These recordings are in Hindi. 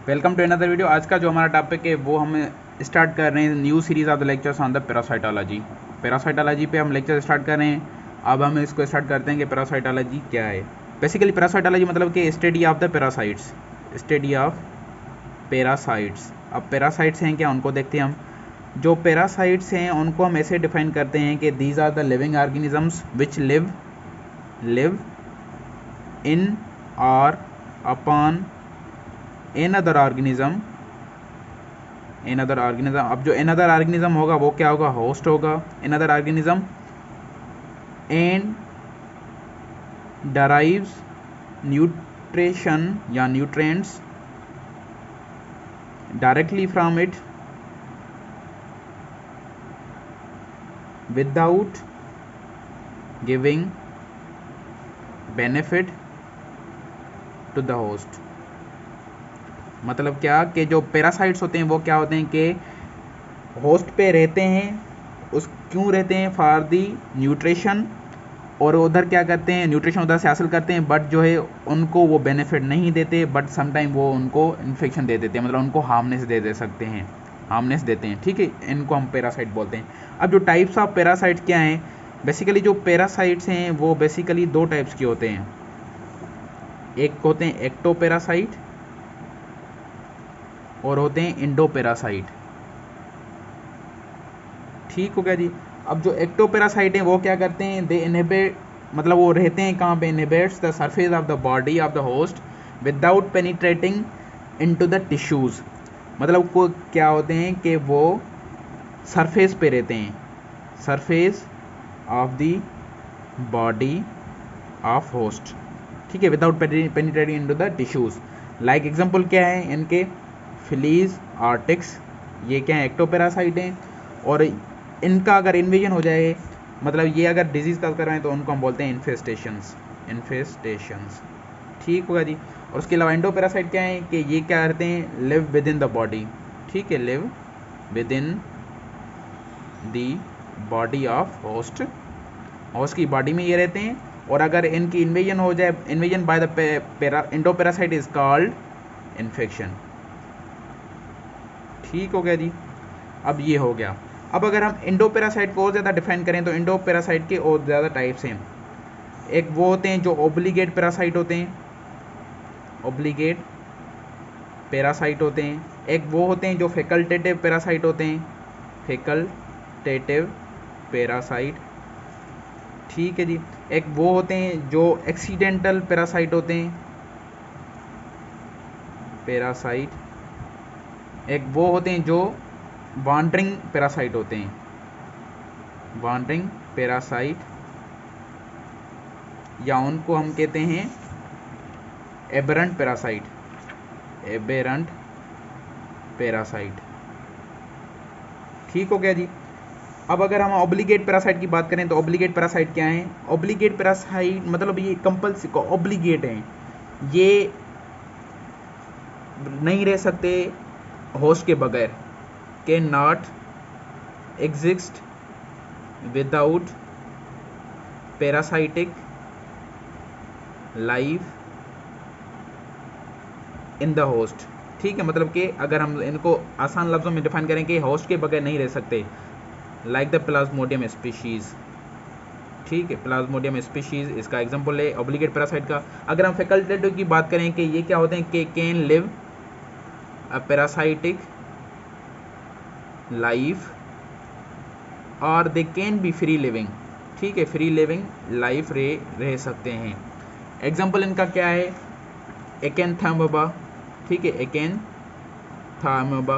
Welcome to another video. आज का जो हमारा टॉपिक है वो हम स्टार्ट कर रहे हैं new series of the lectures on the parasitology. Parasitology पे हम लेक्चर स्टार्ट कर रहे हैं। अब हम इसको स्टार्ट करते हैं कि पैरासाइटोलॉजी क्या है। बेसिकली पैरासाइटोलॉजी मतलब कि study of the parasites, study of parasites. अब पैरासाइट्स हैं क्या, उनको देखते हैं हम। जो पैरासाइट्स हैं उनको हम ऐसे डिफाइन करते हैं कि these are the living organisms which live in और अपॉन another organism। अब जो another organism होगा वो क्या होगा, होस्ट होगा। another organism and derives nutrition या nutrients directly from it without giving benefit to the host। मतलब क्या कि जो पैरासाइट्स होते हैं वो क्या होते हैं कि होस्ट पे रहते हैं। उस क्यों रहते हैं, फॉर दी न्यूट्रिशन, और उधर क्या करते हैं, न्यूट्रिशन उधर से हासिल करते हैं, बट जो है उनको वो बेनिफिट नहीं देते, बट समटाइम वो उनको इन्फेक्शन दे देते हैं, मतलब उनको हार्मनेस दे सकते हैं, हार्मनेस देते हैं। ठीक है, इनको हम पैरासाइट बोलते हैं। अब जो टाइप्स ऑफ पैरासाइट क्या हैं, बेसिकली जो पैरासाइट्स हैं वो बेसिकली दो टाइप्स के होते हैं। एक होते हैं एक्टोपैरासाइट और होते हैं इंडोपैरासाइट। ठीक हो गया जी। अब जो एक्टोपैरासाइट हैं वो क्या करते हैं, दे इनहिबिट, मतलब वो रहते हैं कहाँ पे, inhibits the surface of the body of the host without penetrating into the tissues. मतलब वो क्या होते हैं कि वो सरफेस पे रहते हैं, surface of the body of host. ठीक है, without penetrating into the tissues. Like example क्या है इनके, फिलीज आर्टिक्स, ये क्या है, एक्टोपैरासाइट हैं। और इनका अगर इन्वेजन हो जाए, मतलब ये अगर डिजीज का कराएं तो उनको हम बोलते हैं इन्फेस्टेशंस। ठीक होगा जी। और उसके अलावा एंडोपैरासाइट क्या है कि ये क्या करते हैं, live with in the body. ठीक है, live with in the body of host, host की बॉडी में ये रहते हैं। और अगर इनकी इन्वेजन हो जाए, invasion by the endoparasite is called infection. ठीक हो गया जी। अब ये हो गया। अब अगर हम इंडोपैरासाइट को और ज़्यादा डिफाइन करें तो इंडोपैरासाइट के और ज़्यादा टाइप्स हैं। एक वो होते हैं जो ओब्लिगेट पैरासाइट होते हैं, ओब्लिगेट पैरासाइट होते हैं। एक वो होते हैं जो फैकल्टेटिव पैरासाइट होते हैं, फैकल्टेटिव पैरासाइट। ठीक है जी। एक वो होते हैं जो एक्सीडेंटल पैरासाइट होते हैं, पैरासाइट। एक वो होते हैं जो वॉन्डरिंग पैरासाइट होते हैं, वॉन्डरिंग पैरासाइट, या उनको हम कहते हैं एबेरेंट पैरासाइट, एबेरेंट पैरासाइट। ठीक हो गया जी। अब अगर हम ऑब्लिगेट पैरासाइट की बात करें तो ऑब्लिगेट पैरासाइट क्या है, ऑब्लिगेट पैरासाइट मतलब ये कंपल्सरी ऑब्लिगेट हैं, ये नहीं रह सकते होस्ट के बगैर, can not exist without parasitic life in the host. ठीक है, मतलब कि अगर हम इनको आसान लफ्ज़ों में डिफाइन करें कि होस्ट के बगैर नहीं रह सकते, लाइक द प्लाज्मोडियम स्पीशीज़। ठीक है, प्लाज्मोडियम स्पीशीज़ इसका एग्जांपल है ऑब्लिगेट पैरासाइट का। अगर हम फैकल्टेटिव की बात करें कि ये क्या होते हैं कि can live a parasitic life और they can be free living. ठीक है, फ्री लिविंग लाइफ रह सकते हैं। एग्जांपल इनका क्या है, एकेंथामोबा। ठीक है, एकेंथामोबा।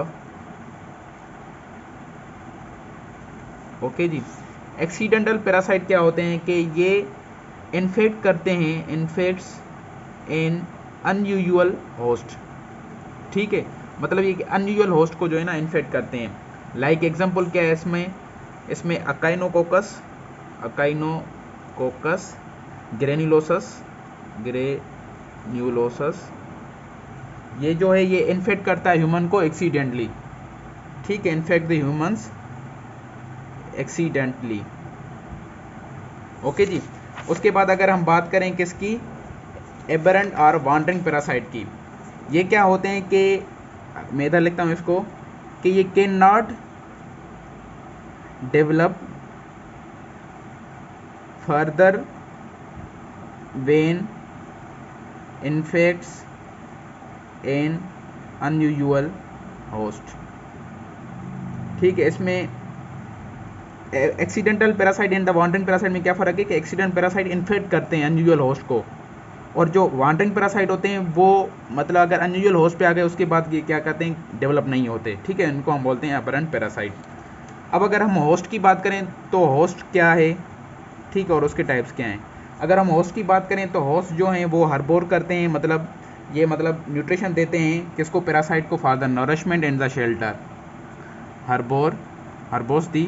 ओके जी। एक्सीडेंटल पैरासाइट क्या होते हैं कि ये इन्फेक्ट करते हैं, इन्फेक्ट्स इन अनयूजुअल होस्ट। ठीक है, मतलब ये अनयूजुअल होस्ट को जो है ना इन्फेक्ट करते हैं। लाइक एग्जांपल क्या है इसमें अकाइनोकोकस ग्रेन्युलोसस, ये जो है ये इन्फेक्ट करता है ह्यूमन को एक्सीडेंटली। ठीक है, infect the humans accidentally. Okay जी। उसके बाद अगर हम बात करें किसकी, एबेरेंट और वॉन्डरिंग पैरासाइट की, ये क्या होते हैं कि मैं इधर लिखता हूँ इसको कि ये can not develop further when infects N unusual host. ठीक है, इसमें accidental parasite and the wandering parasite में क्या फ़र्क है कि एक्सीडेंट पैरासाइट इन्फेक्ट करते हैं अनयूजुअल होस्ट को, और जो वांडरिंग पैरासाइट होते हैं वो मतलब अगर अनयूजुअल होस्ट पे आ गए उसके बाद ये क्या कहते हैं, डेवलप नहीं होते। ठीक है, इनको हम बोलते हैं एबरेंट पैरासाइट। अब अगर हम होस्ट की बात करें तो होस्ट क्या है, ठीक है, और उसके टाइप्स क्या हैं। अगर हम होस्ट की बात करें तो होस्ट जो हैं वो हर्बोर करते हैं, मतलब ये मतलब न्यूट्रिशन देते हैं किसको, पैरासाइट को, for the nourishment and the shelter. Harbours the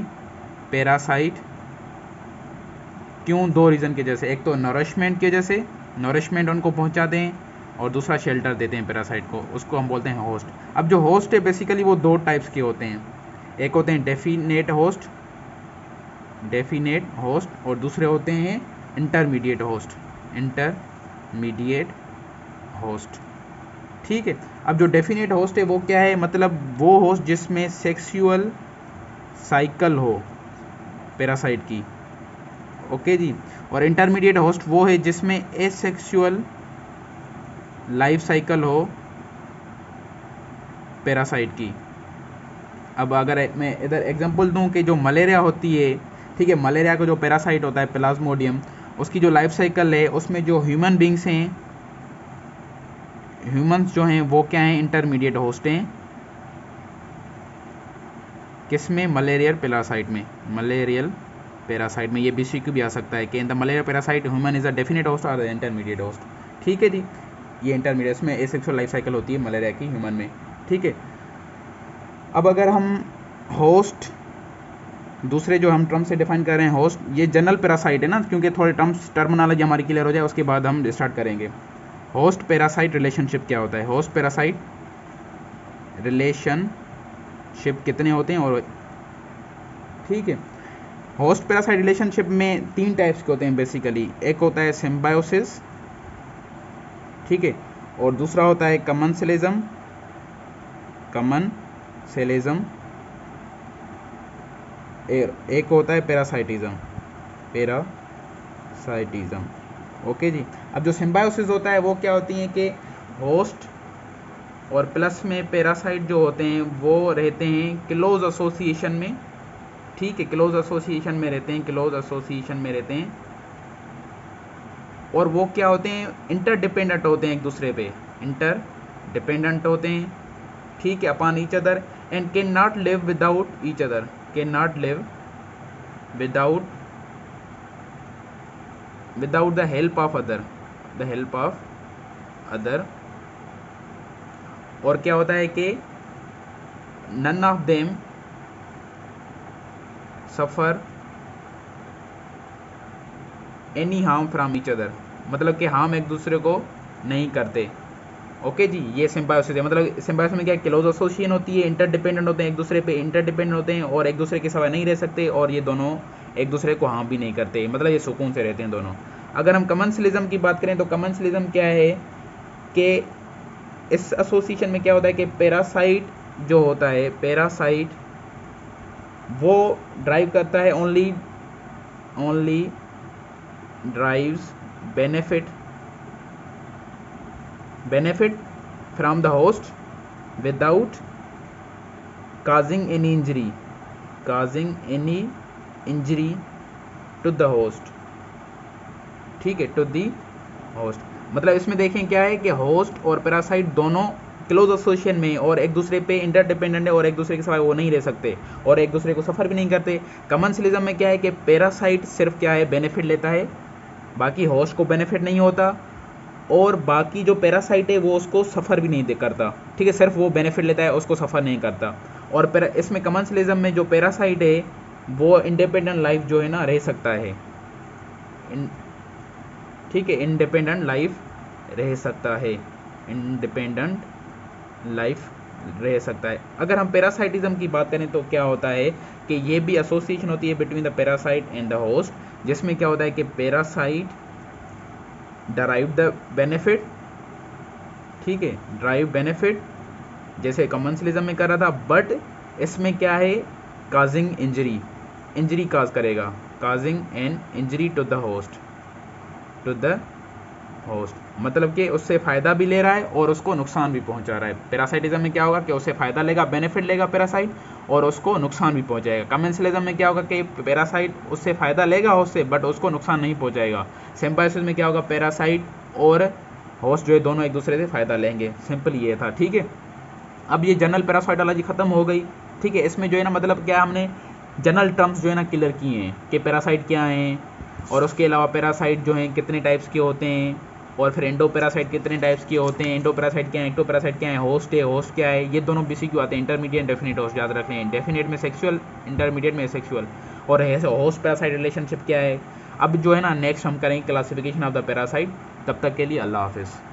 parasite, क्यों, दो रीज़न की वजह से, एक तो नरिशमेंट की वजह से, नरिशमेंट उनको पहुंचाते हैं, और दूसरा शेल्टर देते हैं पैरासाइट को, उसको हम बोलते हैं होस्ट। अब जो होस्ट है बेसिकली वो दो टाइप्स के होते हैं, एक होते हैं डेफिनेट होस्ट और दूसरे होते हैं इंटरमीडिएट होस्ट। ठीक है, अब जो डेफिनेट होस्ट है वो क्या है, मतलब वो होस्ट जिसमें सेक्सुअल साइकिल हो पैरासाइट की। ओके जी, और इंटरमीडिएट होस्ट वो है जिसमें एसेक्सुअल लाइफ साइकिल हो पैरासाइट की। अब अगर मैं इधर एग्जांपल दूं कि जो मलेरिया होती है, ठीक है, मलेरिया का जो पैरासाइट होता है प्लाज्मोडियम, उसकी जो लाइफ साइकिल है उसमें जो ह्यूमन बींग्स हैं, ह्यूमंस जो हैं वो क्या हैं, इंटरमीडिएट होस्ट हैं, किसमें, मलेरियल पैरासाइट में। ये बीसीक्यू भी आ सकता है कि in the malaria parasite human is a definite host और इंटरमीडिएट होस्ट। ठीक है जी, ये इंटरमीडिएट में एसेक्सुअल लाइफ साइकिल होती है मलेरिया की ह्यूमन में। ठीक है, अब अगर हम होस्ट दूसरे जो हम टर्म से डिफाइन कर रहे हैं, होस्ट ये जनरल पैरासाइट है ना, क्योंकि थोड़े टर्मिनोलॉजी हमारी क्लियर हो जाए उसके बाद हम स्टार्ट करेंगे। होस्ट पैरासाइट रिलेशनशिप क्या होता है, होस्ट पैरासाइट रिलेशनशिप कितने होते हैं, और ठीक है, होस्ट पैरासाइट रिलेशनशिप में तीन टाइप्स के होते हैं बेसिकली। एक होता है सिम्बायोसिस, ठीक है, और दूसरा होता है कमेंसलिज्म, एक होता है पैरासाइटिज्म। ओके जी, अब जो सिम्बायोसिस होता है वो क्या होती है कि होस्ट और प्लस में पैरासाइट जो होते हैं वो रहते हैं क्लोज एसोसिएशन में। ठीक है, क्लोज एसोसिएशन में रहते हैं, और वो क्या होते हैं, इंटरडिपेंडेंट होते हैं एक दूसरे पे, ठीक है, upon each other, and can not live without each other, without the help of other, और क्या होता है कि none of them suffer any harm from each other, मतलब कि हार्म एक दूसरे को नहीं करते। ओके जी, ये सिम्बायोसिस है, मतलब सिम्बायोसिस में क्या क्लोज एसोसिएशन होती है, इंटरडिपेंडेंट होते हैं एक दूसरे पे, और एक दूसरे के सिवा नहीं रह सकते, और ये दोनों एक दूसरे को हार्म भी नहीं करते, मतलब ये सुकून से रहते हैं दोनों। अगर हम कमेंसलिज्म की बात करें तो कमेंसलिज्म क्या है कि इस एसोसिएशन में क्या होता है कि पैरासाइट जो होता है, पैरासाइट वो ड्राइव करता है, only drives benefit from the host without causing any injury to the host। ठीक है, टू दी होस्ट, मतलब इसमें देखें क्या है कि होस्ट और पैरासाइट दोनों क्लोज एसोसिएशन में और एक दूसरे पे इंटरडिपेंडेंट है, और एक दूसरे के सिवा वो नहीं रह सकते, और एक दूसरे को सफ़र भी नहीं करते। कमेंसलिज्म में क्या है कि पैरासाइट सिर्फ क्या है, बेनिफिट लेता है, बाकी होस्ट को बेनिफिट नहीं होता, और बाकी जो पैरासाइट है वो उसको सफ़र भी नहीं करता। ठीक है, सिर्फ वो बेनिफिट लेता है, उसको सफ़र नहीं करता। और इसमें कमेंसलिज्म में जो पैरासाइट है वो इंडिपेंडेंट लाइफ जो है ना रह सकता है, ठीक है, इंडिपेंडेंट लाइफ रह सकता है। अगर हम पैरासाइटिज्म की बात करें तो क्या होता है कि ये भी एसोसिएशन होती है between the parasite and the host, जिसमें क्या होता है कि पैरासाइट derive the benefit, ठीक है, derive benefit जैसे कमेंसलिज्म में कर रहा था, बट इसमें क्या है, काजिंग इंजरी काज करेगा, causing an injury to the host, मतलब कि उससे फ़ायदा भी ले रहा है और उसको नुकसान भी पहुंचा रहा है। पैरासाइटिज्म में क्या होगा कि उससे फ़ायदा लेगा, बेनिफिट लेगा पैरासाइट, और उसको नुकसान भी पहुंचाएगा। कमेंसलिज्म में क्या होगा कि पैरासाइट उससे फ़ायदा लेगा होस्ट से, बट उसको नुकसान नहीं पहुंचाएगा। सिम्बायोसिस में क्या होगा, पैरासाइट और होस्ट जो है दोनों एक दूसरे से फ़ायदा लेंगे। सिंपल ये था, ठीक है। अब ये जनरल पैरासाइटोलॉजी ख़त्म हो गई, ठीक है। इसमें जो है ना, मतलब क्या हमने जनरल टर्म्स जो है ना क्लियर किए हैं कि पैरासाइट क्या हैं, और उसके अलावा पैरासाइट जो हैं कितने टाइप्स के होते हैं, और फिर एंडोपैरासाइट कितने टाइप्स के होते हैं, एंडोपैरासाइट क्या है, एक्टोपैरासाइट क्या है, होस्ट क्या है, ये दोनों बीसीक्यू आते हैं। इंटरमीडिएट डेफिनेट होस्ट याद रख लें, डेफिनेट में सेक्सुअल, इंटरमीडिएट में सेक्सुअल, और होस्ट पैरासाइट रिलेशनशिप क्या है। अब जो है ना नेक्स्ट हम करेंगे क्लासिफिकेशन ऑफ द पैरासाइट। तब तक के लिए अल्लाह हाफिज़।